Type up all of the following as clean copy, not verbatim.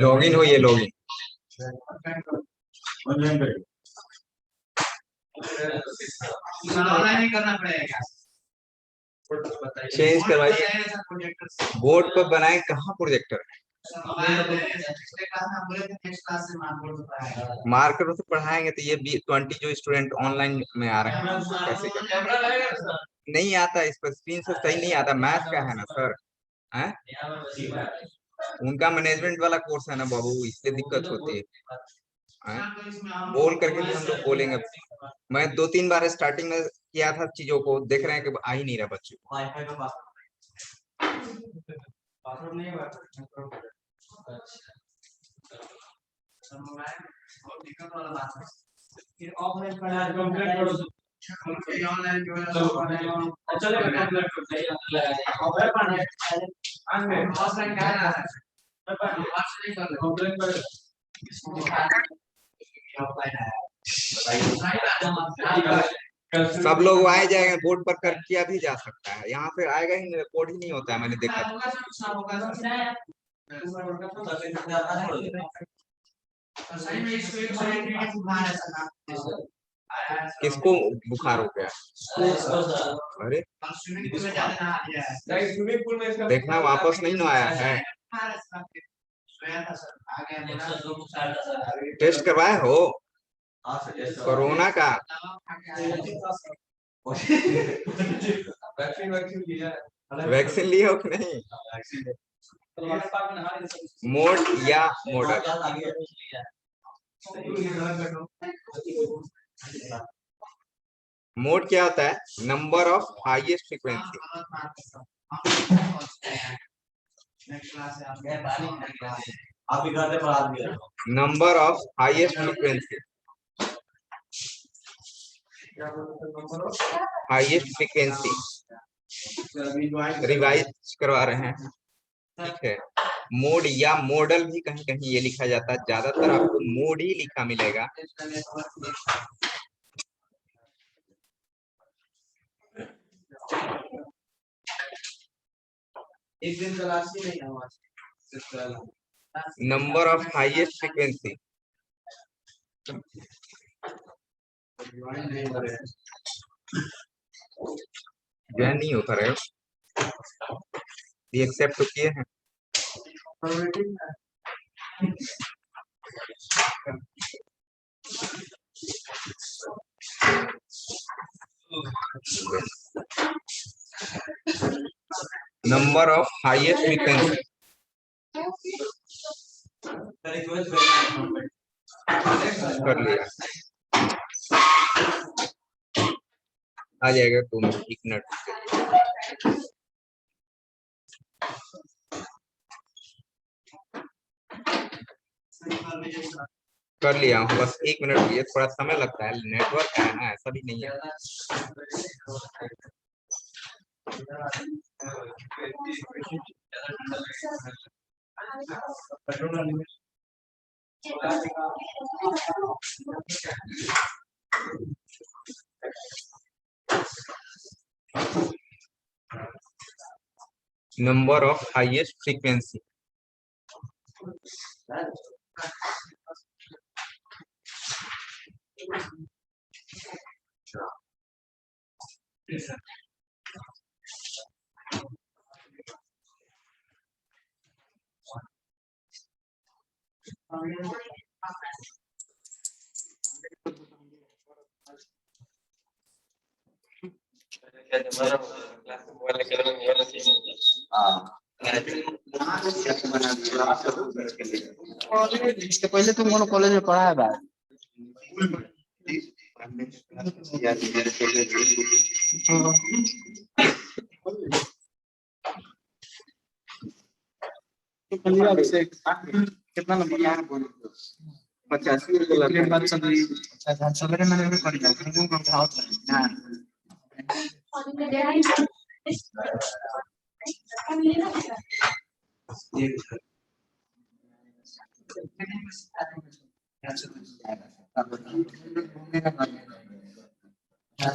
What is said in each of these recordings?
Login हो, ये login करना पड़ेगा, चेंज करवाइए। बोर्ड पर बनाए, कहाँ प्रोजेक्टर है? मार्कर से पढ़ाएंगे तो ये 20 जो स्टूडेंट ऑनलाइन में आ रहे हैं कैसे करें? नहीं आता, इस पर स्क्रीन से सही नहीं आता। मैथ का है ना सर, है? उनका मैनेजमेंट वाला कोर्स है ना बाबू, इसलिए दिक्कत होती है। बोल करके भी हम लोग बोलेंगे। मैं 2-3 बार स्टार्टिंग में किया था चीजों को, देख रहे हैं कि आ ही नहीं रहा बच्चों को। फिर ऑफलाइन पढ़ा कंप्लीट करो, ऑनलाइन जो है चलेगा, कंप्लीट कर दिया ऑफलाइन पढ़ना है, आज में ऑफलाइन क्या है, ऑफलाइन कर लो, कंप्लीट कर ऑफलाइन है। सब लोग आए जाएंगे, बोर्ड पर कर किया भी जा सकता है, यहाँ पे आएगा ही नहीं, रिकॉर्ड ही नहीं होता है, मैंने देखा। किसको बुखार हो गया? अरे देखना वापस नहीं ना आया है। टेस्ट करवाए हो कोरोना का? वैक्सीन लिए हो कि नहीं? मोड या मॉडल? मोड क्या होता है? Number of highest frequency. Number of highest frequency, highest frequency revise करवा रहे हैं, ठीक है। मोड या मॉडल भी कहीं कहीं ये लिखा जाता है, ज्यादातर आपको मोड ही लिखा मिलेगा। एक दिन क्लास ही नहीं हुआ, number of highest frequency, join नहीं होता रहे, ये एक्सेप्ट तो किए हैं। नंबर ऑफ हाईएस्ट फ्रीक्वेंसी, कर लिया, आ जाएगा 2 मिनट, 1 मिनट। कर लिया हूँ, बस 1 मिनट हुई है, थोड़ा समय लगता है, नेटवर्क है ना, ऐसा भी नहीं है। नंबर ऑफ हाईएस्ट फ्रीक्वेंसी, इसके पहले तुम कौन कॉलेज में पढ़ा है भाई? कितना नंबर है? 85। सवेरे मैंने भी पढ़ी है। सर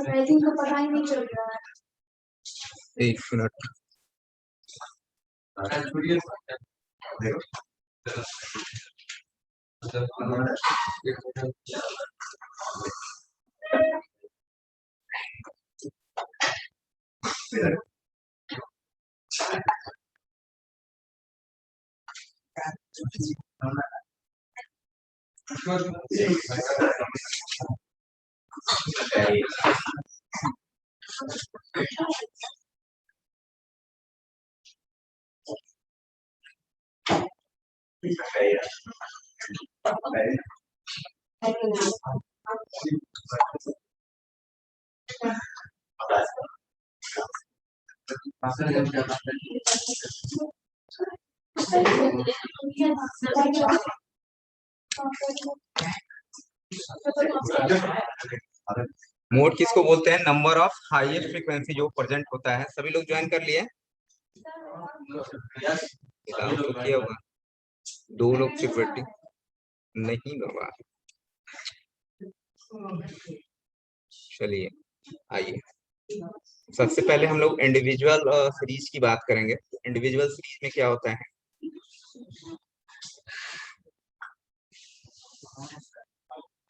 राइटिंग का पता ही नहीं चल रहा है। एक मिनट। मोड किसको बोलते हैं? नंबर ऑफ हाईएस्ट फ्रीक्वेंसी जो प्रेजेंट होता है। सभी लोग ज्वाइन कर लिए? तो क्या होगा? 2 लोग सिर्फ वेटिंग नहीं बाबा। चलिए आइए, सबसे पहले हम लोग इंडिविजुअल सीरीज की बात करेंगे। इंडिविजुअल सीरीज में क्या होता है?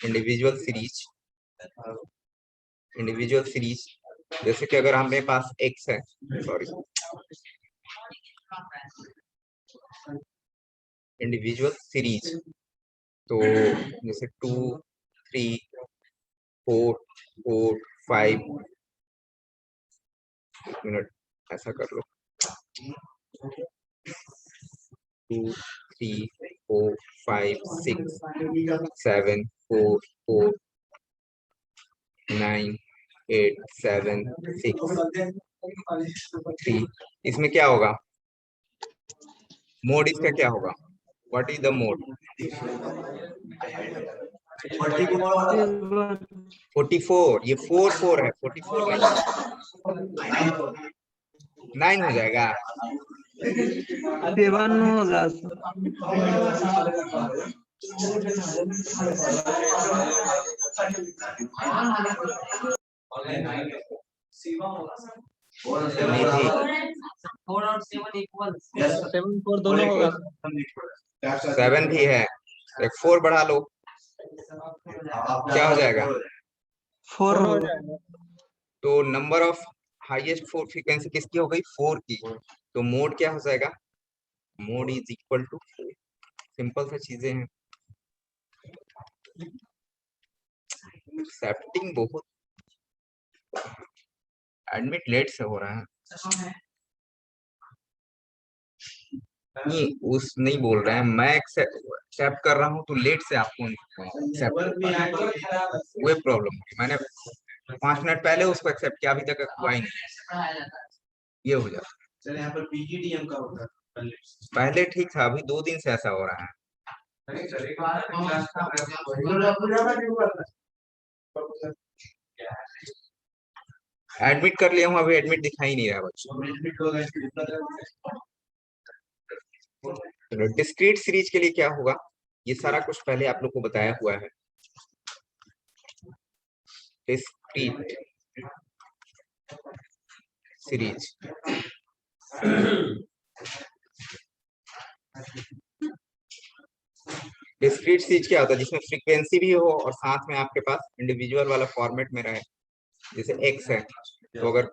इंडिविजुअल सीरीज जैसे कि अगर हमारे पास x है, सॉरी, इंडिविजुअल सीरीज तो जैसे 2 3 4 4 5 मिनट ऐसा कर लो, 2 3 4 5 6 7 4 4 9 8 7 6 3। इसमें क्या होगा? मोड इसका क्या होगा? What is the mode? 44। ये 4 4 है, 44 नहीं, 9 हो जाएगा। 7 होगा। निधि 7 4 दोनों होगा। 7 भी है, एक 4 बढ़ा लो, क्या हो जाएगा? 4 हो जाएगा। तो नंबर ऑफ हाईएस्ट 4 फ्रीक्वेंसी किसकी हो गई? 4 की। तो मोड क्या हो जाएगा? Mode is equal to 4। Simple सा चीजें हैं। सेटिंग बहुत एडमिट लेट से हो रहा है। नहीं उस नहीं बोल रहे हैं, मैं एक्सेप्ट कर रहा हूँ तो लेट से आपको एक्सेप्ट वो प्रॉब्लम है। मैंने 5 मिनट पहले उसको एक्सेप्ट किया, अभी तक हुआ ही नहीं। ये हो जाता है। सर यहाँ पर पीजीडीएम का होता है। पहले ठीक था, अभी 2 दिन से ऐसा हो रहा है। एडमिट कर लिया हूँ, अभी एडमिट दिखाई नहीं रहा बच्चों। डिस्क्रीट सीरीज के लिए क्या होगा? ये सारा कुछ पहले आप लोग को बताया हुआ है। डिस्क्रीट सीरीज डिस्क्रीट सीरीज क्या होता है? जिसमें फ्रीक्वेंसी भी हो और साथ में आपके पास इंडिविजुअल वाला फॉर्मेट में रहे। जैसे x है तो अगर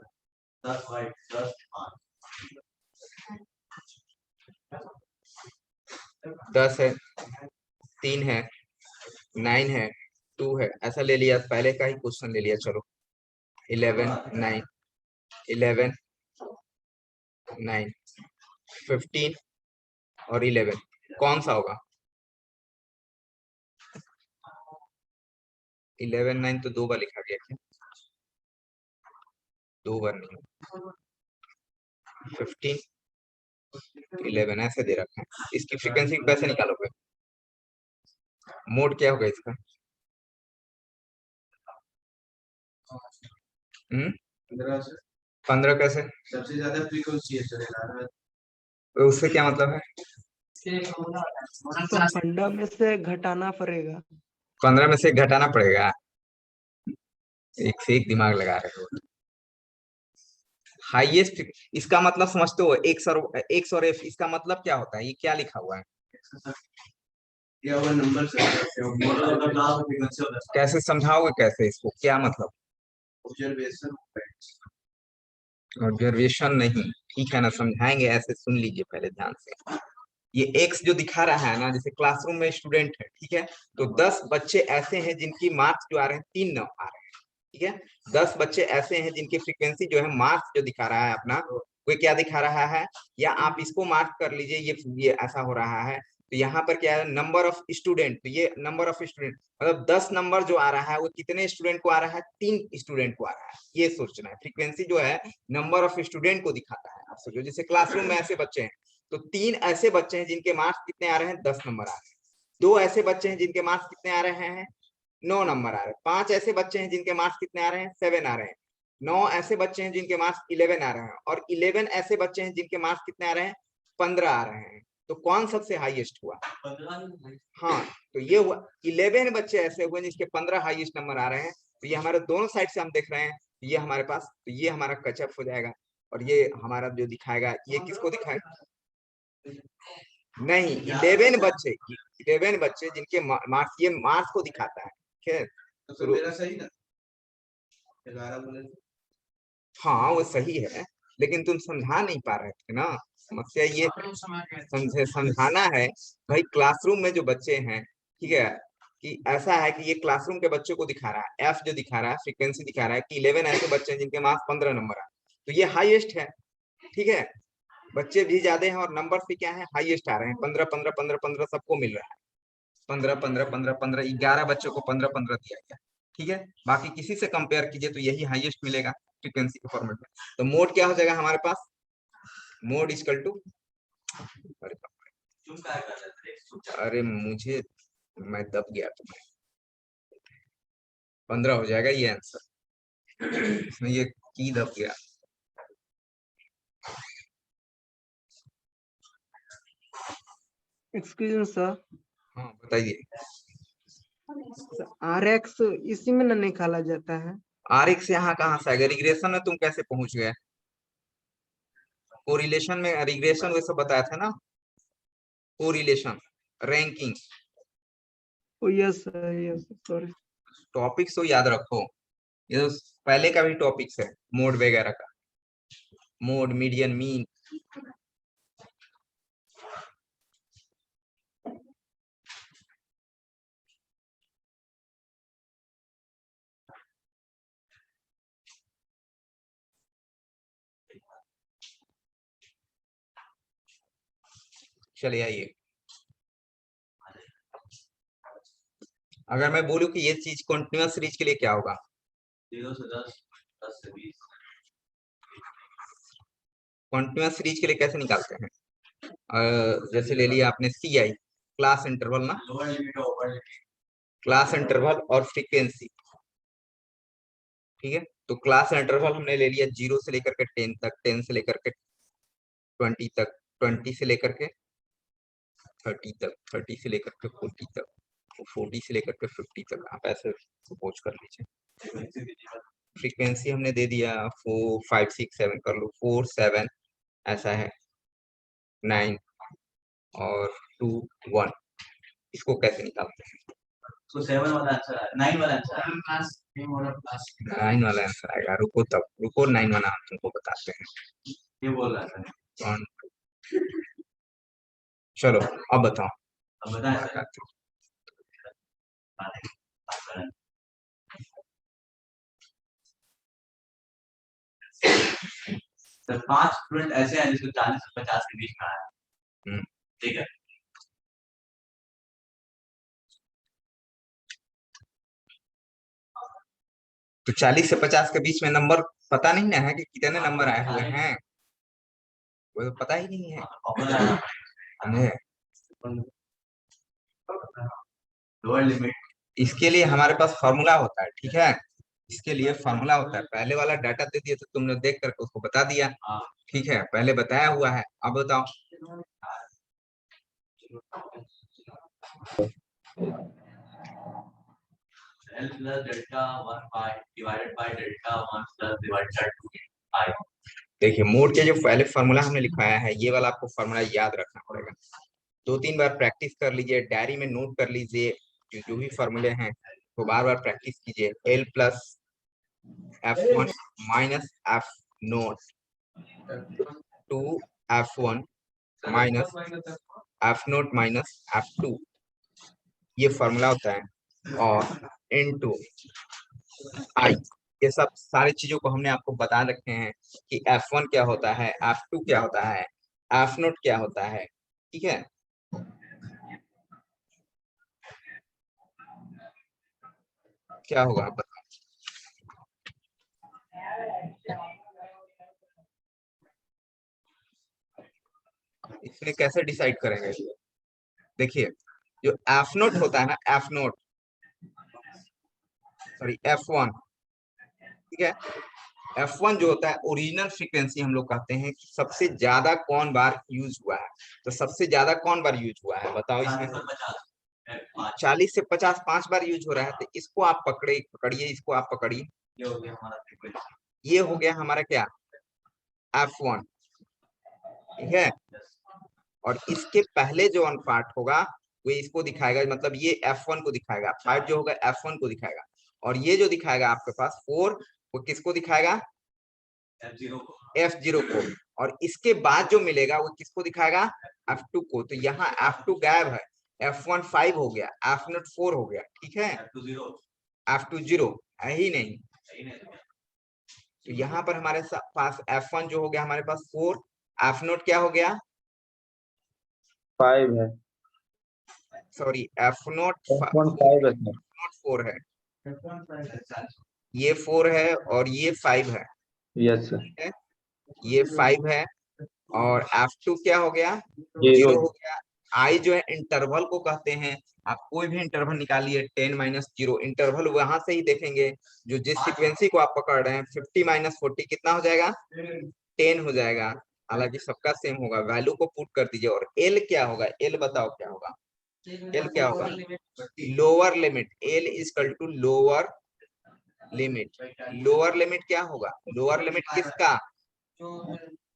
10 है, 3 है, 9 है, 2 है, ऐसा ले लिया। पहले का ही क्वेश्चन ले लिया। चलो 11 9 11 9 15 और 11 कौन सा होगा? 11 9 तो 2 बार लिखा गया क्या? 2 बार नहीं, 15 11 ऐसे दे रखे हैं। इसकी फ्रीक्वेंसी कैसे निकालोगे? मोड क्या होगा इसका? 15 कैसे? सबसे ज्यादा फ्रीक्वेंसी है चलेगा। तो उससे क्या मतलब है? तो फंडा में से घटाना पड़ेगा। 15 में से घटाना पड़ेगा। एक से एक दिमाग लगा रहे हो। हाईएस्ट, इसका मतलब समझते हो? एक्स और एफ, इसका मतलब क्या होता है? ये क्या लिखा हुआ है? या वो नंबर से कैसे समझाओगे? कैसे इसको? क्या मतलब? ऑब्जर्वेशन ऑब्जर्वेशन नहीं, ठीक है ना, समझाएंगे। ऐसे सुन लीजिए पहले ध्यान से। ये एक्स जो दिखा रहा है ना, जैसे क्लासरूम में स्टूडेंट है, ठीक है, तो 10 बच्चे ऐसे हैं जिनकी मार्क्स जो आ रहे हैं 3 नंबर आ रहे हैं, ठीक है। 10 बच्चे ऐसे हैं जिनकी फ्रीक्वेंसी जो है, मार्क्स जो दिखा रहा है अपना, वो क्या दिखा रहा है, या आप इसको मार्क कर लीजिए, ये ऐसा हो रहा है। तो यहाँ पर क्या है, नंबर ऑफ स्टूडेंट, तो ये नंबर ऑफ स्टूडेंट मतलब 10 नंबर जो आ रहा है वो कितने स्टूडेंट को आ रहा है? 3 स्टूडेंट को आ रहा है। ये सोचना है। फ्रीक्वेंसी जो है नंबर ऑफ स्टूडेंट को दिखाता है। आप सोचो जैसे क्लासरूम में ऐसे बच्चे हैं, तो 3 ऐसे बच्चे हैं जिनके मार्क्स कितने आ रहे हैं? 10 नंबर आ रहे हैं। 2 ऐसे बच्चे हैं जिनके मार्क्स कितने आ रहे हैं? 9 नंबर आ रहे हैं। 5 ऐसे बच्चे हैं जिनके मार्क्स कितने आ रहे हैं? 7 आ रहे हैं। 9 ऐसे बच्चे हैं जिनके मार्क्स 11 आ रहे हैं, और 11 ऐसे बच्चे हैं जिनके मार्क्स कितने आ रहे हैं? 15 आ रहे हैं। तो कौन सबसे हाईएस्ट हुआ? हाँ, तो ये हुआ 11 बच्चे ऐसे हुए जिसके 15 हाईएस्ट नंबर आ रहे हैं। तो ये हमारे दोनों साइड से हम देख रहे हैं, ये हमारे पास, तो ये हमारा कचअप हो जाएगा। और ये हमारा जो दिखाएगा, ये किसको दिखाएगा? नहीं, 11 बच्चे, 11 बच्चे जिनके मार्क्स, ये मार्क्स को दिखाता है, ठीक है। तो मेरा सही ना 11 बोले। हाँ वो सही है, लेकिन तुम समझा नहीं पा रहे थे ना। समस्या ये समझाना है भाई। क्लासरूम में जो बच्चे हैं, ठीक है, कि ऐसा है कि ये क्लासरूम के बच्चों को दिखा रहा है, एफ जो दिखा रहा है, फ्रीक्वेंसी दिखा रहा है कि 11 ऐसे बच्चे हैं जिनके मार्क्स 15 नंबर है, तो ये हाईएस्ट है, ठीक है। बच्चे भी ज्यादा हैं और नंबर भी क्या है? हाईएस्ट आ रहे हैं। 15 15 15 15 सबको मिल रहा है। 15 15 15 15 11 बच्चों को 15 15 दिया गया, ठीक है। बाकी किसी से कंपेयर कीजिए तो यही हाईएस्ट मिलेगा फ्रीक्वेंसी के फॉर्मेट में। तो मोड क्या हो जाएगा हमारे पास? मोड इक्वल टू, अरे मुझे, मैं दब गया तुम्हें, 15 हो जाएगा ये आंसर। इसमें ये की दब गया। एक्सक्यूज मी सर, हाँ बताइए। RX इसी में ना निकाला जाता है? RX यहाँ कहाँ से आएगा? रिग्रेशन में तुम कैसे पहुंच गए? कोरिलेशन में, रिग्रेशन वैसे बताया था ना, कोरिलेशन, रैंकिंग। ओ यस सॉरी। टॉपिक्स तो याद रखो, ये तो पहले का भी टॉपिक्स है, मोड वगैरह का, मोड, मीडियन, मीन। चलिए आइए, अगर मैं बोलूं कि ये चीज कंटिन्यूअस सीरीज के लिए क्या होगा? 0 से 10, 10 से 20। कंटिन्यूअस सीरीज के लिए कैसे निकालते हैं? जैसे ले लिया आपने CI, क्लास इंटरवल ना, लोअर लिमिट और अपर लिमिट। क्लास इंटरवल और फ्रीक्वेंसी, ठीक है। तो क्लास इंटरवल हमने ले लिया 0 से लेकर के 10 तक, 10 से लेकर के 20 तक, 20 से लेकर के 30 तक, 30 से लेकर के 40 तक, 40 से लेकर के 50 तक, आप ऐसे सपोज कर लीजिए। फ्रीक्वेंसी हमने दे दिया 4 5 6 7 कर लो, 4 7 ऐसा है, 9 और 2 1। इसको कैसे निकालते हैं? तो 7 वाला आंसर है, 9 वाला आंसर है, प्लस 9 वाला आंसर आएगा। रुको तब, रुको, 9 वाला हम तुमको बताते हैं। ये बोल रहा था। कौन? चलो अब बताओ। अब बताएं सर। बताते हैं। सर 5 स्टूडेंट ऐसे हैं जिसको 40 से 50 के बीच में आया, हम्म, ठीक है। तो 40 से 50 के बीच में नंबर पता नहीं ना है कि कितने नंबर आए हुए हैं, वो तो पता ही नहीं है हमें। लोअर लिमिट इसके लिए हमारे पास फॉर्मूला होता है, ठीक है, इसके लिए फॉर्मूला होता है। पहले वाला डाटा दे दिया तो तुमने देख करके उसको बता दिया, ठीक है, पहले बताया हुआ है, अब बताओ। L plus delta 1 pi divided by delta 1 plus divided by 2 pi। देखिए मोड के जो पहले फॉर्मूला हमने लिखवाया है, ये वाला आपको फॉर्मूला याद रखना पड़ेगा। 2-3 बार प्रैक्टिस कर लीजिए, डायरी में नोट कर लीजिए, जो भी फॉर्मूले हैं तो बार बार प्रैक्टिस कीजिए। L plus F1 minus F naught two F1 minus F naught minus F2, ये फॉर्मूला होता है। और इनटू आई, ये सब सारी चीजों को हमने आपको बता रखे हैं कि F1 क्या होता है, F2 क्या होता है, F नोट क्या होता है, ठीक है। क्या होगा आप बताओ। इसमें कैसे डिसाइड करेंगे, देखिए जो एफ नोट होता है ना, एफ नोट सॉरी F1, ठीक है, F1 जो होता है ओरिजिनल फ्रीक्वेंसी हम लोग कहते हैं कि सबसे ज्यादा कौन बार यूज हुआ है। तो सबसे ज्यादा कौन बार यूज हुआ है बताओ। इसमें 40 से 50 5 बार यूज हो रहा है, तो इसको आप पकड़िए, इसको आप पकड़िए, ये हो गया हमारा फ्रीक्वेंसी। ये हो गया हमारा क्या, F1, ठीक है। और इसके पहले जो वन पार्ट होगा वो इसको दिखाएगा, मतलब ये F1 को दिखाएगा, 5 जो होगा F1 को दिखाएगा, और ये जो दिखाएगा आपके पास 4 वो किसको दिखाएगा, F0 को। और इसके बाद जो मिलेगा वो किसको दिखाएगा, F2 को। तो यहाँ F2 गायब है, F1 5 हो गया, F0 4 हो गया, ठीक है, F2 0 है ही नहीं। तो यहाँ पर हमारे पास F1 जो हो गया हमारे पास 4, F0 क्या हो गया, 5 है, सॉरी F0 F1 5 है सर। 4 है, ये 4 है और ये 5 है, यस सर। ठीक है? ये 5 है और F2 क्या हो गया, 0 0 हो गया। आई जो है इंटरवल को कहते हैं, आप कोई भी इंटरवल निकालिए 10 माइनस 0, इंटरवल वहां से ही देखेंगे जो जिस फ्रीक्वेंसी को आप पकड़ रहे हैं। 50 माइनस 40 कितना हो जाएगा, 10 हो जाएगा। हालांकि सबका सेम होगा, वैल्यू को पुट कर दीजिए। और एल क्या होगा, एल बताओ क्या होगा, एल क्या होगा, lower limit, L is equal to lower limit. Lower limit क्या होगा, लोअर लिमिट किसका,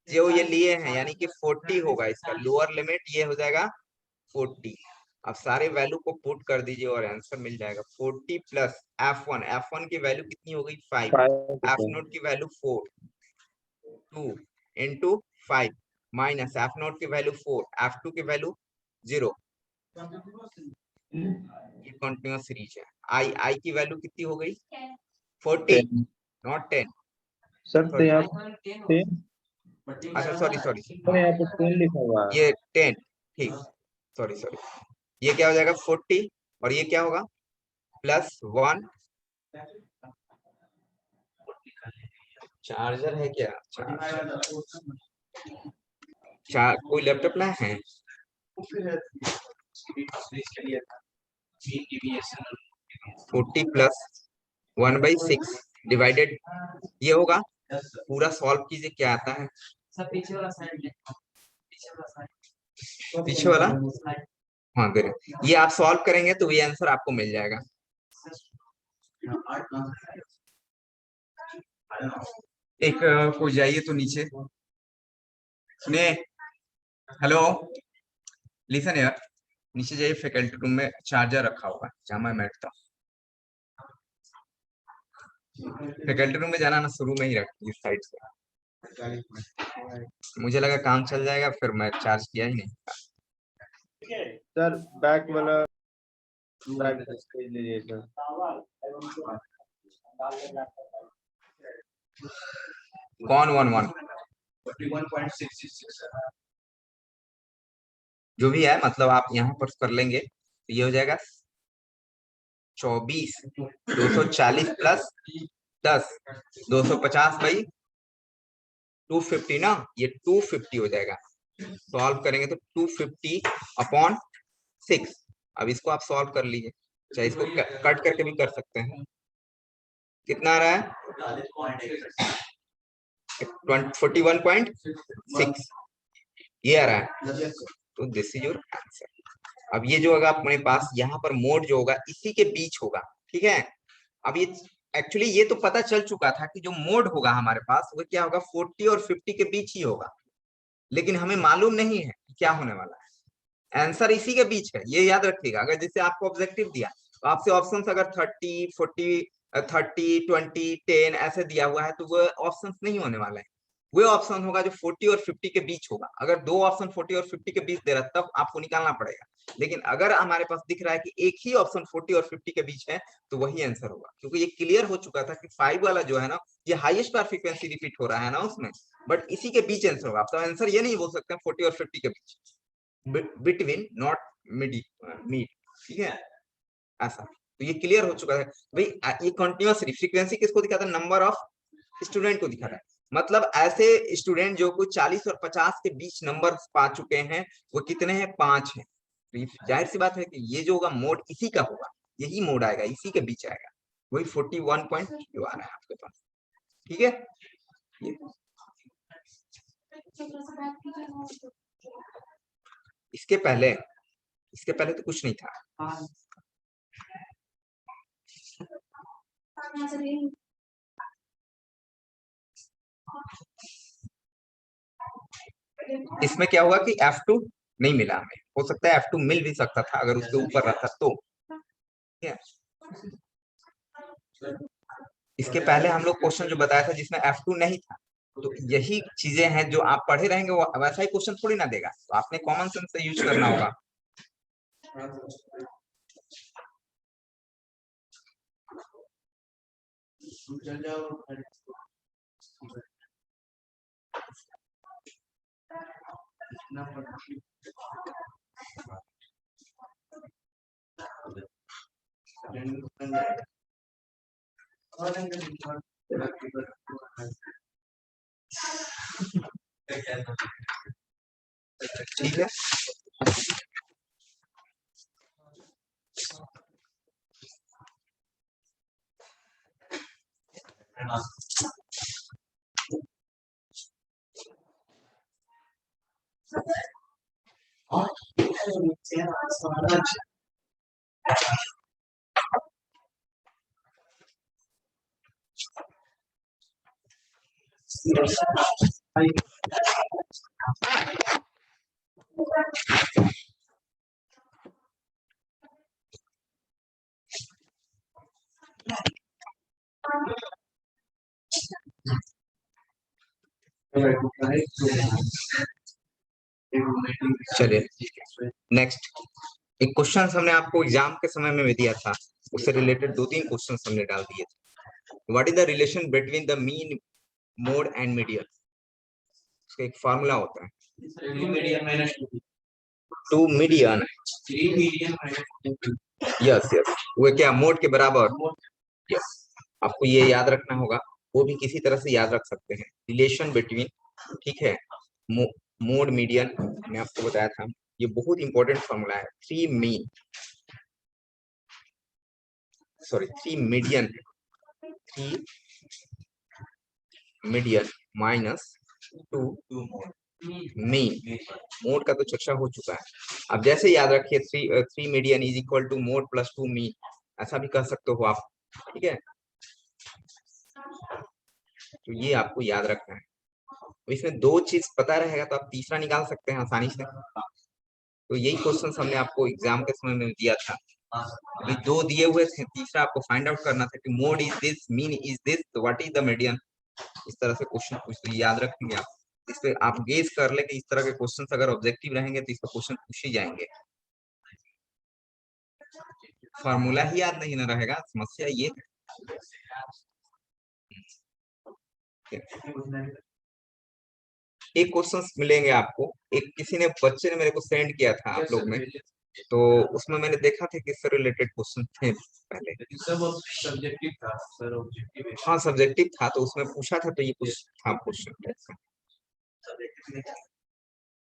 जो ये लिए हैं, यानी कि 40 होगा इसका लोअर लिमिट, ये हो जाएगा 40। अब सारे वैल्यू को पुट कर दीजिए और आंसर मिल जाएगा 40 प्लस F1, F1 की वैल्यू कितनी हो गई 5, 5 F नोट की value 4, 2 into 5 minus F note की वैल्यू 4, F2 की वैल्यू 0, ये कंटिन्यूअस सीरीज है। आई की वैल्यू कितनी हो गई 40, 10 नॉट 10, सर। तो यहाँ पे 10, अच्छा सॉरी यहाँ पे 10 लिखा हुआ है। ये 10, ठीक, सॉरी ये क्या हो जाएगा 40 और ये क्या होगा प्लस 1। चार्जर है क्या, कोई लैपटॉप ना है, 40 प्लस 1/6 डिवाइडेड, ये होगा, पूरा सॉल्व कीजिए क्या आता है, पीछे वाला साइड, पीछे वाला, हाँ दे रहे, ये आप सॉल्व करेंगे तो ये आंसर आपको मिल जाएगा। एक कोई जाइए तो नीचे, सुनिए, हेलो लिसन यार, नीचे जाइए, फैकल्टी रूम में चार्जर रखा हुआ है जहाँ मैं बैठता हूँ। फैकल्टी रूम में जाना ना शुरू में ही रखी इस साइड से, मुझे लगा काम चल जाएगा, फिर मैं चार्ज किया ही नहीं। सर बैक वाला बैक पेज लीजिए सर। कौन 1 जो भी है, मतलब आप यहाँ पर कर लेंगे तो ये हो जाएगा 24 240 प्लस 10 250 बाई 250 ना, ये 250 हो जाएगा। सॉल्व करेंगे तो 250 अपॉन 6। अब इसको आप सॉल्व कर लीजिए, चाहे इसको कट करके भी कर सकते हैं। कितना आ रहा है? 41.6 ये आ रहा है। तो दिस इज योर आंसर। अब ये जो होगा अपने पास यहाँ पर मोड जो होगा इसी के बीच होगा, ठीक है। अब ये एक्चुअली ये तो पता चल चुका था कि जो मोड होगा हमारे पास वो क्या होगा, 40 और 50 के बीच ही होगा, लेकिन हमें मालूम नहीं है कि क्या होने वाला है। आंसर इसी के बीच है, ये याद रखिएगा। अगर जैसे आपको ऑब्जेक्टिव दिया तो आपसे ऑप्शंस अगर 30, 40, 30, 20, 10 ऐसे दिया हुआ है तो वो ऑप्शंस नहीं होने वाला है। वो ऑप्शन होगा जो 40 और 50 के बीच होगा। अगर दो ऑप्शन 40 और 50 के बीच दे रहा है तब आपको निकालना पड़ेगा, लेकिन अगर हमारे पास दिख रहा है कि एक ही ऑप्शन 40 और 50 के बीच है तो वही आंसर होगा, क्योंकि ये क्लियर हो चुका था कि 5 वाला जो है ना ये हाईएस्ट बार फ्रीक्वेंसी रिपीट हो रहा है ना उसमें, बट इसी के बीच आंसर होगा। तो आंसर ये नहीं बोल सकते 40 और 50 के बीच, बिटवीन नॉट मिड, ठीक है ऐसा। तो ये क्लियर हो चुका है भाई। ये कंटिन्यूअस फ्रीक्वेंसी किसको दिखाता है? नंबर ऑफ स्टूडेंट को दिखाता है। मतलब ऐसे स्टूडेंट जो कोई 40 और 50 के बीच नंबर पा चुके हैं वो कितने हैं? 5 हैं। तो जाहिर सी बात है कि ये जो होगा मोड इसी का होगा, यही मोड आएगा, इसी के बीच आएगा, वही 41 पॉइंट जो आ रहा है आपके पास, ठीक है। ये इसके पहले तो कुछ नहीं था। इसमें क्या हुआ कि F2 नहीं मिला हमें, हो सकता है F2 मिल भी सकता था अगर उसके ऊपर रहता तो, ठीक है। इसके पहले हम लोग क्वेश्चन जो बताया था जिसमें F2 नहीं था, तो यही चीजें हैं जो आप पढ़े रहेंगे, वो वैसा ही क्वेश्चन थोड़ी ना देगा, तो आपने कॉमन सेंस से यूज करना होगा। ठीक है, चलिए नेक्स्ट। एक क्वेश्चन हमने आपको एग्जाम के समय में दिया था, उससे रिलेटेड 2-3 क्वेश्चन हमने डाल दिए थे। What is the relation between the mean, mode and median? उसका एक फार्मूला होता है, 2 मीडियन, यस यस, वो क्या मोड के बराबर, यस। आपको ये याद रखना होगा, वो भी किसी तरह से याद रख सकते हैं, रिलेशन बिटवीन, ठीक है, मोड मीडियन। मैंने आपको बताया था ये बहुत इंपॉर्टेंट फॉर्मूला है। 3 median, 3 median minus 2 mean. Mode का तो चर्चा हो चुका है। अब जैसे याद रखिए 3 median is equal to mode plus 2 mean, ऐसा भी कर सकते हो आप, ठीक है। तो ये आपको याद रखना है। तो इसमें 2 चीज पता रहेगा तो आप तीसरा निकाल सकते हैं आसानी से। तो यही क्वेश्चन हमने आपको एग्जाम के समय में दिया था, अभी 2 दिए हुए थे, तीसरा आपको फाइंड आउट करना था कि mode is this, mean is this, तो व्हाट इज द मीडियन। इस तरह से क्वेश्चन पूछते, याद रखेंगे आप। इस पे आप गेस कर ले कि इस तरह के क्वेश्चन अगर ऑब्जेक्टिव रहेंगे तो इसका क्वेश्चन पूछ ही जाएंगे। फॉर्मूला ही याद नहीं ना रहेगा, समस्या ये है। एक क्वेश्चन मिलेंगे आपको, एक किसी ने बच्चे ने मेरे को सेंड किया था आप लोग में, तो उसमें मैंने देखा था कि इससे रिलेटेड क्वेश्चन थे पहले। सब सब्जेक्टिव था सर, ऑब्जेक्टिव हाँ सब्जेक्टिव था, तो उसमें पूछा था, तो ये कुछ था क्वेश्चन।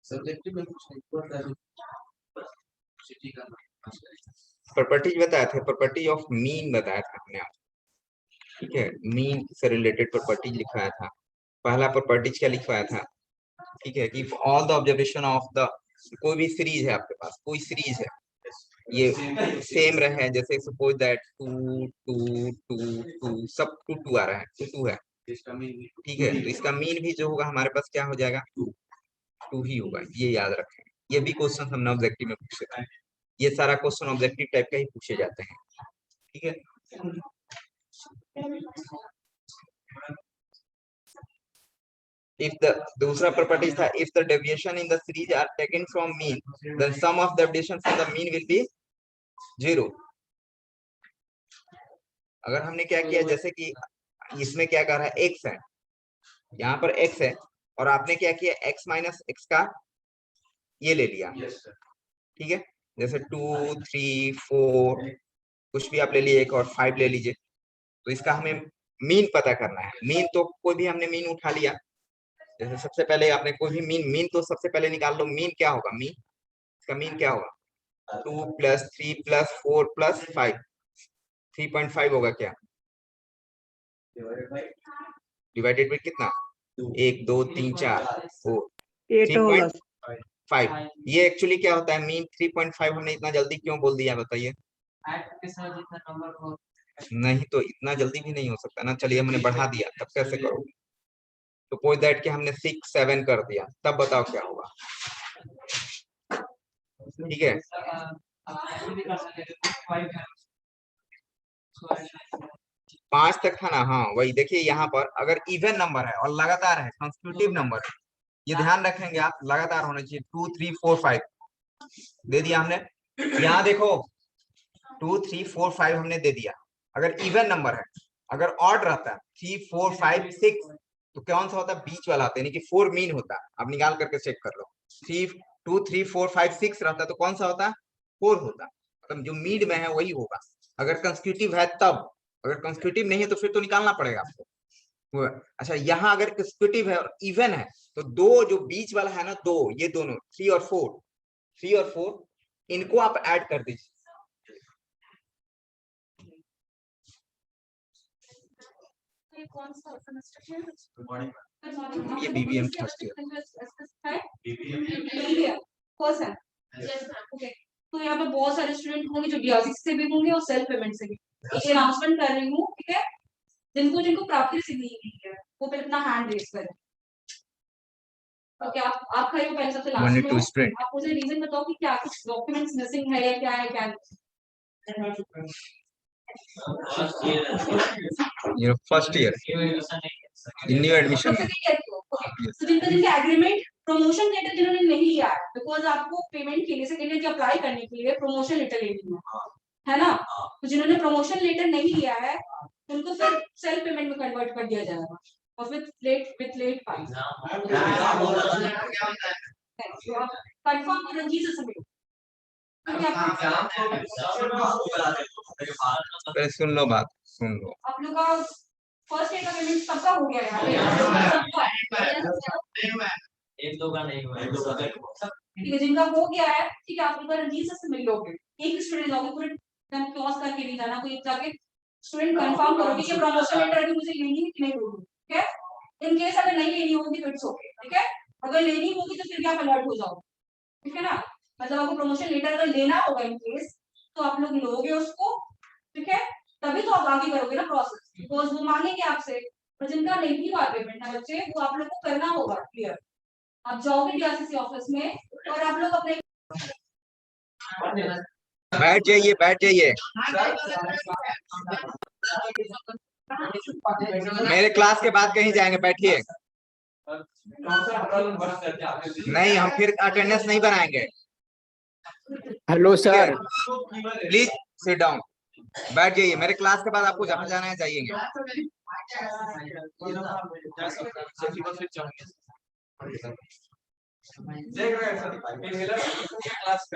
सब्जेक्टिव में कुछ नहीं पढ़ता है सिटी का प्रॉपर्टीज बताया था, प्रॉपर्टी ऑफ मीन बताया था हमने आज, ठीक है। मीन से रिलेटेड प्रॉपर्टीज लिखवाया था। पहला प्रॉपर्टीज क्या लिखवाया था, ठीक है, कि all the observation of the, कोई भी सीरीज है आपके पास, कोई सीरीज है, ये सेम रहे, जैसे सपोज दैट 2 2 2 2 सब 2 2 आ रहा है, 2 2 है, इसका मीन ठीक है। तो इसका मीन भी जो होगा हमारे पास क्या हो जाएगा, 2 ही होगा, ये याद रखें। ये भी क्वेश्चन हमने ऑब्जेक्टिव में पूछे थे, ये सारा क्वेश्चन ऑब्जेक्टिव टाइप का ही पूछे जाते हैं, ठीक है। If the दूसरा प्रॉपर्टी था, if the deviation in the series are taken from mean, then sum of the deviation from the mean will be 0. अगर हमने क्या किया, जैसे कि इसमें क्या कर रहा है, x है, यहाँ पर x है, और आपने क्या किया, x माइनस x का ये ले लिया, ठीक है। जैसे 2 3 4 कुछ भी आप ले लीजिए, एक और 5 ले लीजिए, तो इसका हमें मीन पता करना है। मीन तो कोई भी हमने मीन उठा लिया, जैसे सबसे पहले आपने कोई भी मीन तो सबसे पहले निकाल लो। मीन क्या होगा, मीन, इसका मीन क्या होगा, 2 + 3 + 4 + 5, 3.5 होगा क्या, डिवाइडेड बाय कितना, 1 2 3 4 4 8 होगा। 3.5। ये एक्चुअली क्या होता है, मीन 3.5 हमने इतना जल्दी क्यों बोल दिया बताइए। नहीं तो इतना जल्दी भी नहीं हो सकता ना, चलिए हमने बढ़ा दिया, तब कैसे करोगे। तो सपोज दैट कि हमने 6 7 कर दिया, तब बताओ क्या होगा, ठीक है। 5 तक था ना, हाँ वही देखिए, यहाँ पर अगर इवन नंबर है और लगातार है, कंसेक्यूटिव नंबर है, ये ध्यान रखेंगे आप, लगातार होना चाहिए। 2 3 4 5 दे दिया हमने, यहाँ देखो 2 3 4 5 हमने दे दिया। अगर इवन नंबर है, अगर ऑड रहता है 3 4 5 6, तो कौन सा होता है, बीच वाला होता है, यानी कि 4 मीन होता है। आप निकाल करके चेक कर लो, 2 3 4 5 6 रहता है, तो कौन सा होता है, 4 होता है, मतलब जो मीड में है वही होगा। अगर कंसेक्यूटिव है तब, अगर कंसेक्यूटिव नहीं है तो फिर तो निकालना पड़ेगा आपको। अच्छा, यहाँ अगर कंसेक्यूटिव है और इवन है, तो दो जो बीच वाला है ना, दो, ये दोनों 3 और 4 इनको आप ऐड कर दीजिए। कौन सा सेमेस्टर है? ये बीबीएम फर्स्ट ईयर। कौन सा? ओके, तो यहाँ पे बहुत सारे स्टूडेंट होंगे जो DRC से भी होंगे और सेल्फ पेमेंट से भी। एक अनाउंसमेंट कर रही हूँ, ठीक है, जिनको प्राप्ति से नहीं हुई है वो पहले अपना हैंड रेज करें। ओके, आप खड़े हो पहले, सबसे लास्ट में हो। आप मुझे रीजन बताओ कि क्या कुछ डॉक्यूमेंट्स मिसिंग है या क्या है, क्या ये फर्स्ट ईयर न्यू एडमिशन। तो जिनका एग्रीमेंट प्रमोशन लेटर जिन्होंने नहीं लिया है, बिकॉज आपको पेमेंट के लिए सेकेंड ईयर की अप्लाई करने के लिए प्रमोशन लेटर लेनी है ना, तो जिन्होंने प्रमोशन लेटर नहीं लिया है उनको फिर सेल्फ पेमेंट में कन्वर्ट कर दिया जाएगा और with late fine. Confirm Ranjit से सबमिट। सुन लो बात, सुन लो। आप लोग का फर्स्ट ईयर का पेमेंट सबका हो गया है, एक दो का नहीं हुआ, एक दो का ठीक है, जिनका हो गया है, ठीक है, आप लोग रंजीत से मिल लोगे, एक स्टूडेंट लोगे, पूरे टाइम क्रॉस करके नहीं जाना, कोई जाके स्टूडेंट कंफर्म करोगे कि प्रमोशन लेटर अभी मुझे लेनी है कि नहीं होगी, ठीक है। इन केस अगर नहीं लेनी होगी तो इट्स ओके, ठीक है। अगर लेनी होगी तो फिर भी आप अलर्ट हो जाओ, ठीक है ना। मतलब आपको प्रमोशन लेटर अगर लेना होगा इन केस, तो आप लोग लोगे उसको, ठीक है, तभी तो आप आगे करोगे ना प्रोसेस, बिकॉज वो मांगेंगे आपसे। और जिनका नहीं हुआ पेमेंट ना बच्चे, वो आप लोग को करना होगा क्लियर। आप जाओगे DRCC ऑफिस में और आप लोग अपने बैठ जाइए, बैठ जाइए, मेरे क्लास के बाद कहीं जाएंगे, बैठिए। नहीं, हम फिर अटेंडेंस नहीं बनाएंगे। Hello sir, please sit down, बैठ जाइए। मेरे क्लास के बाद आपको जहाँ जाना है जाइएंगे। देख रहे हैं सर, क्लास कर